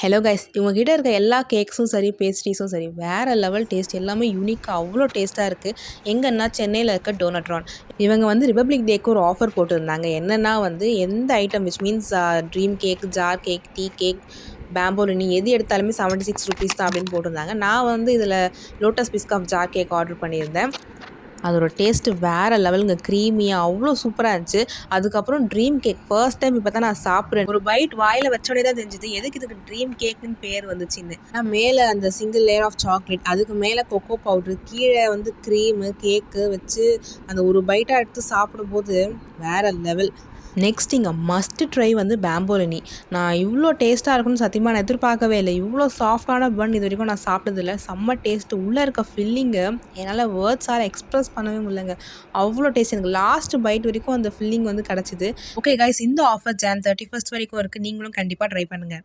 Hello guys, இவங்ககிட்ட இருக்க எல்லா கேக்ஸும் சரி, பேஸ்ட்ரீஸும் சரி, வேறு லெவல் டேஸ்ட். எல்லாமே யூனிக்காக அவ்வளோ டேஸ்ட்டாக இருக்குது. எங்கன்னா சென்னையில் இருக்க டோனட்ரான். இவங்க வந்து ரிபப்ளிக் டேக்கு ஒரு ஆஃபர் போட்டிருந்தாங்க. என்னென்னா வந்து எந்த item which means dream cake, jar cake, tea cake, bomboloni எது எடுத்தாலுமே 76 ருபீஸ் தான் அப்படின்னு போட்டிருந்தாங்க. நான் வந்து இதில் Lotus Biscoff jar cake order பண்ணியிருந்தேன். அதோட டேஸ்ட்டு வேறு லெவலுங்க. க்ரீமியாக அவ்வளோ சூப்பராக இருந்துச்சு. அதுக்கப்புறம் ட்ரீம் கேக் ஃபர்ஸ்ட் டைம் இப்போ தான் நான் சாப்பிட்றேன். ஒரு பைட் வாயில் வச்சோடனே தான் தெரிஞ்சுது எதுக்கு இதுக்கு ட்ரீம் கேக்குன்னு பேர் வந்துச்சுன்னு. ஆனால் மேலே அந்த சிங்கிள் லேயர் ஆஃப் சாக்லேட், அதுக்கு மேலே கொக்கோ பவுட்ரு, கீழே வந்து க்ரீமு கேக்கு வச்சு அந்த ஒரு பைட்டாக எடுத்து சாப்பிடும்போது வேறு லெவல். நெக்ஸ்ட் இங்கே மஸ்ட் ட்ரை வந்து பேம்போலினி. நான் இவ்வளோ டேஸ்ட்டாக இருக்குன்னு சத்தியமாக நான் எதிர்பார்க்கவே இல்லை. இவ்வளோ சாஃப்டான பன் இது வரைக்கும் நான் சாப்பிட்டதில்ல. செம்ம டேஸ்ட்டு. உள்ளே இருக்க ஃபில்லிங்கு என்னால் வேர்ட்ஸால் எக்ஸ்ப்ரெஸ் பண்ணவே முடியலங்க. அவ்வளோ டேஸ்ட். எனக்கு லாஸ்ட் பைட் வரைக்கும் அந்த ஃபில்லிங் வந்து கிடச்சிது. ஓகே கைஸ், இந்த ஆஃபர் Jan 31 வரைக்கும் இருக்குது. நீங்களும் கண்டிப்பாக ட்ரை பண்ணுங்கள்.